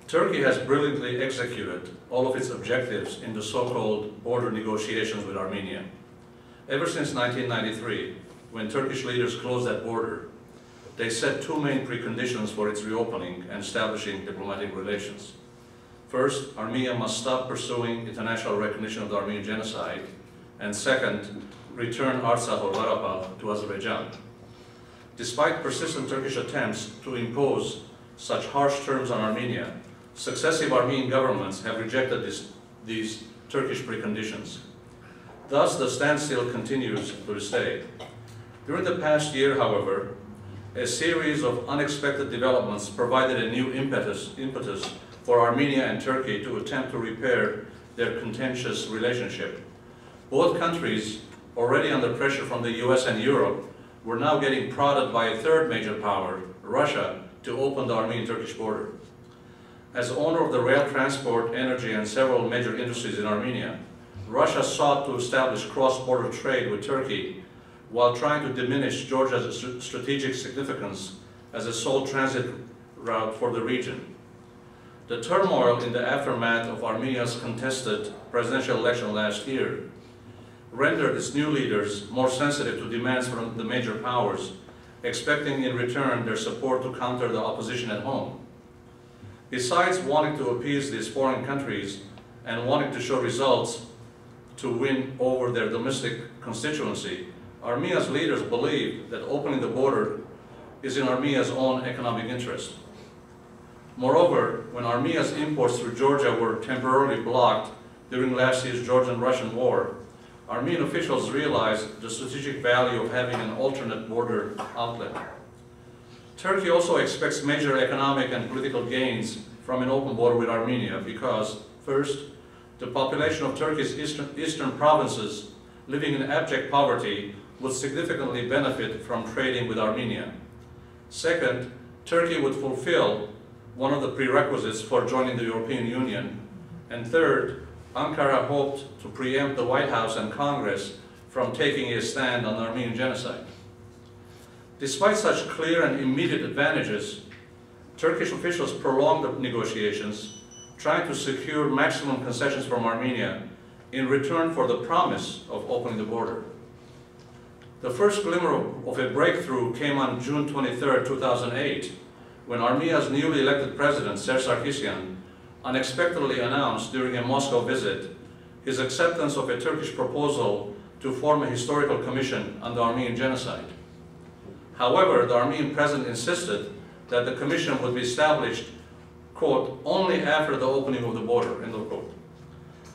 Turkey has brilliantly executed all of its objectives in the so-called border negotiations with Armenia. Ever since 1993, when Turkish leaders closed that border, they set two main preconditions for its reopening and establishing diplomatic relations. First, Armenia must stop pursuing international recognition of the Armenian genocide, and second, return Artsakh or ARPA to Azerbaijan. Despite persistent Turkish attempts to impose such harsh terms on Armenia, successive Armenian governments have rejected these Turkish preconditions. Thus, the standstill continues to this day. During the past year, however, a series of unexpected developments provided a new impetus for Armenia and Turkey to attempt to repair their contentious relationship. Both countries, already under pressure from the US and Europe, were now getting prodded by a third major power, Russia, to open the Armenian-Turkish border. As owner of the rail transport, energy, and several major industries in Armenia, Russia sought to establish cross-border trade with Turkey while trying to diminish Georgia's strategic significance as a sole transit route for the region. The turmoil in the aftermath of Armenia's contested presidential election last year rendered its new leaders more sensitive to demands from the major powers, expecting in return their support to counter the opposition at home. Besides wanting to appease these foreign countries and wanting to show results to win over their domestic constituency, Armenia's leaders believed that opening the border is in Armenia's own economic interest. Moreover, when Armenia's imports through Georgia were temporarily blocked during last year's Georgian-Russian war, Armenian officials realized the strategic value of having an alternate border outlet. Turkey also expects major economic and political gains from an open border with Armenia because, first, the population of Turkey's eastern provinces living in abject poverty would significantly benefit from trading with Armenia. Second, Turkey would fulfill one of the prerequisites for joining the European Union. And third, Ankara hoped to preempt the White House and Congress from taking a stand on the Armenian genocide. Despite such clear and immediate advantages, Turkish officials prolonged the negotiations, trying to secure maximum concessions from Armenia in return for the promise of opening the border. The first glimmer of a breakthrough came on June 23, 2008, when Armenia's newly elected president, Serge Sarkisyan, unexpectedly announced during a Moscow visit his acceptance of a Turkish proposal to form a historical commission on the Armenian genocide. However, the Armenian president insisted that the commission would be established, quote, only after the opening of the border, end of quote.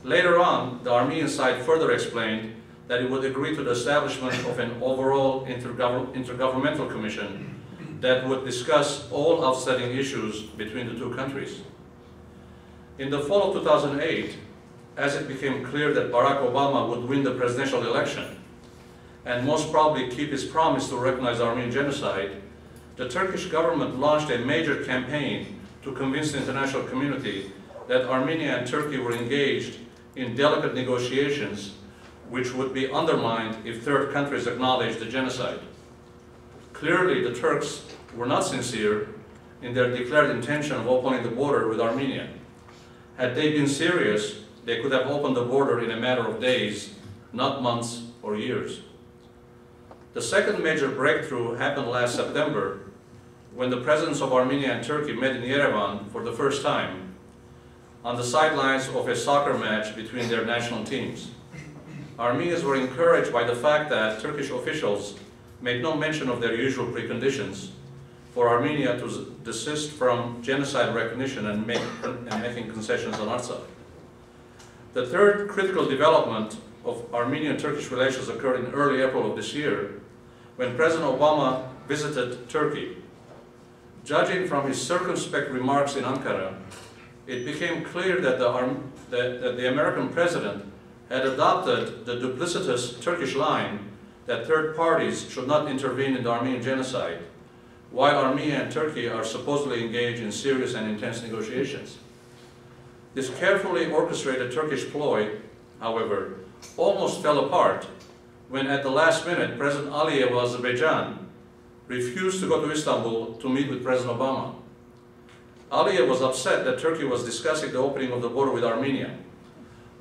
Later on, the Armenian side further explained that it would agree to the establishment of an overall intergovernmental commission that would discuss all outstanding issues between the two countries. In the fall of 2008, as it became clear that Barack Obama would win the presidential election and most probably keep his promise to recognize the Armenian genocide, the Turkish government launched a major campaign to convince the international community that Armenia and Turkey were engaged in delicate negotiations which would be undermined if third countries acknowledged the genocide. Clearly, the Turks were not sincere in their declared intention of opening the border with Armenia. Had they been serious, they could have opened the border in a matter of days, not months or years. The second major breakthrough happened last September when the presidents of Armenia and Turkey met in Yerevan for the first time on the sidelines of a soccer match between their national teams. Armenians were encouraged by the fact that Turkish officials made no mention of their usual preconditions for Armenia to desist from genocide recognition and making concessions on Artsakh. The third critical development of Armenian-Turkish relations occurred in early April of this year when President Obama visited Turkey. Judging from his circumspect remarks in Ankara, it became clear that the American president had adopted the duplicitous Turkish line that third parties should not intervene in the Armenian genocide, while Armenia and Turkey are supposedly engaged in serious and intense negotiations. This carefully orchestrated Turkish ploy, however, almost fell apart when at the last minute President Aliyev of Azerbaijan refused to go to Istanbul to meet with President Obama. Aliyev was upset that Turkey was discussing the opening of the border with Armenia.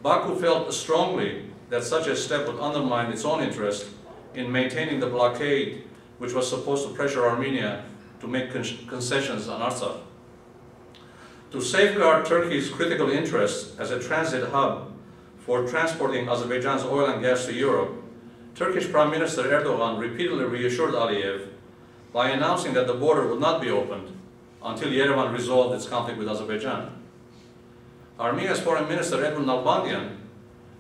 Baku felt strongly that such a step would undermine its own interest in maintaining the blockade, which was supposed to pressure Armenia to make concessions on Artsakh. To safeguard Turkey's critical interests as a transit hub for transporting Azerbaijan's oil and gas to Europe, Turkish Prime Minister Erdogan repeatedly reassured Aliyev by announcing that the border would not be opened until Yerevan resolved its conflict with Azerbaijan. Armenia's Foreign Minister Edwin Nalbandian,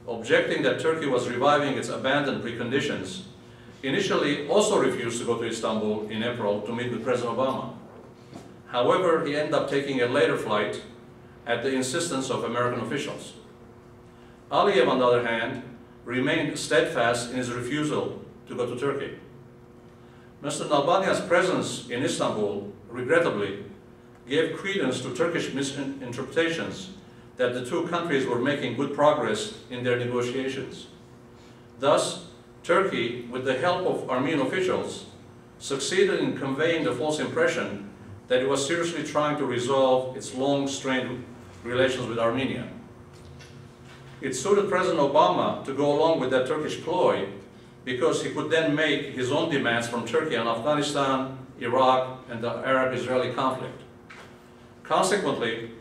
objecting that Turkey was reviving its abandoned preconditions, initially also refused to go to Istanbul in April to meet with President Obama. However, he ended up taking a later flight at the insistence of American officials. Aliyev, on the other hand, remained steadfast in his refusal to go to Turkey. Mr. Nalbandian's presence in Istanbul, regrettably, gave credence to Turkish misinterpretations that the two countries were making good progress in their negotiations. Thus, Turkey, with the help of Armenian officials, succeeded in conveying the false impression that it was seriously trying to resolve its long-strained relations with Armenia. It suited President Obama to go along with that Turkish ploy because he could then make his own demands from Turkey on Afghanistan, Iraq, and the Arab-Israeli conflict. Consequently,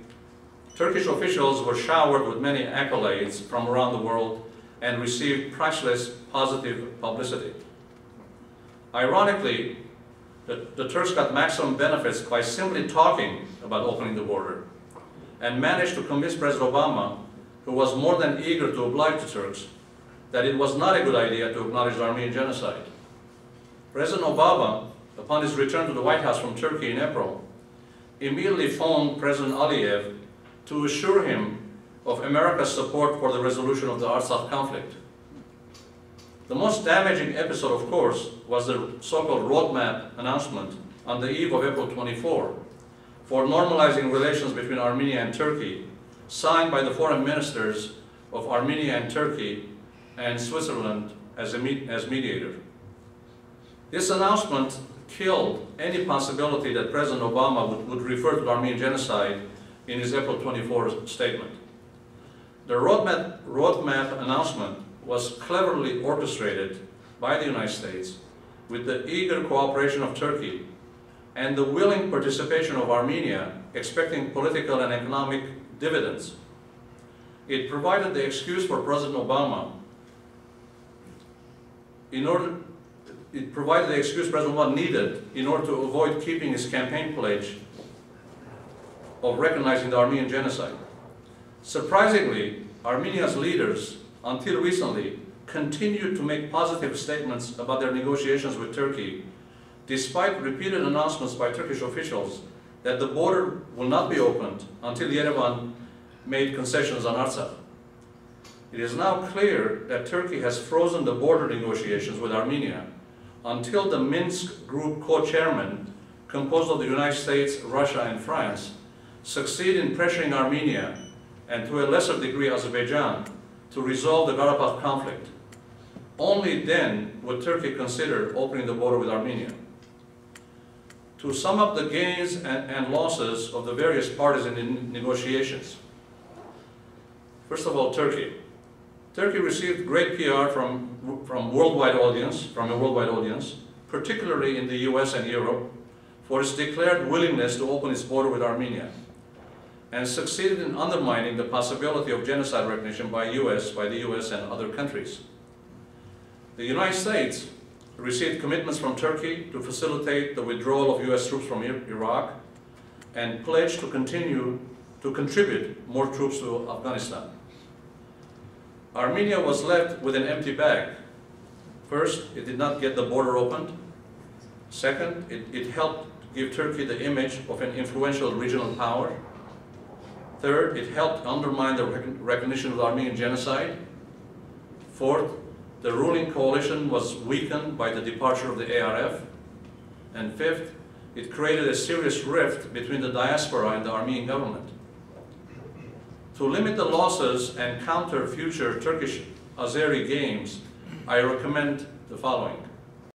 Turkish officials were showered with many accolades from around the world and received priceless positive publicity. Ironically, the Turks got maximum benefits by simply talking about opening the border and managed to convince President Obama, who was more than eager to oblige the Turks, that it was not a good idea to acknowledge the Armenian genocide. President Obama, upon his return to the White House from Turkey in April, immediately phoned President Aliyev to assure him of America's support for the resolution of the Artsakh conflict. The most damaging episode, of course, was the so-called roadmap announcement on the eve of April 24 for normalizing relations between Armenia and Turkey, signed by the foreign ministers of Armenia and Turkey and Switzerland as mediator. This announcement killed any possibility that President Obama would refer to the Armenian genocide in his April 24 statement. The roadmap announcement was cleverly orchestrated by the United States with the eager cooperation of Turkey and the willing participation of Armenia, expecting political and economic dividends. It provided the excuse for President Obama President Obama needed in order to avoid keeping his campaign pledge of recognizing the Armenian genocide. Surprisingly, Armenia's leaders, until recently, continued to make positive statements about their negotiations with Turkey, despite repeated announcements by Turkish officials that the border will not be opened until Yerevan made concessions on Artsakh. It is now clear that Turkey has frozen the border negotiations with Armenia until the Minsk Group co-chairmen, composed of the United States, Russia, and France, succeed in pressuring Armenia, and to a lesser degree Azerbaijan, to resolve the Karabakh conflict. Only then would Turkey consider opening the border with Armenia. To sum up the gains and losses of the various parties in the negotiations. First of all, Turkey. Turkey received great PR from a worldwide audience, particularly in the US and Europe, for its declared willingness to open its border with Armenia, and succeeded in undermining the possibility of genocide recognition by the US and other countries. The United States received commitments from Turkey to facilitate the withdrawal of US troops from Iraq and pledged to continue to contribute more troops to Afghanistan. Armenia was left with an empty bag. First, it did not get the border opened. Second, it helped give Turkey the image of an influential regional power. Third, it helped undermine the recognition of the Armenian genocide. Fourth, the ruling coalition was weakened by the departure of the ARF. And fifth, it created a serious rift between the diaspora and the Armenian government. To limit the losses and counter future Turkish-Azeri gains, I recommend the following.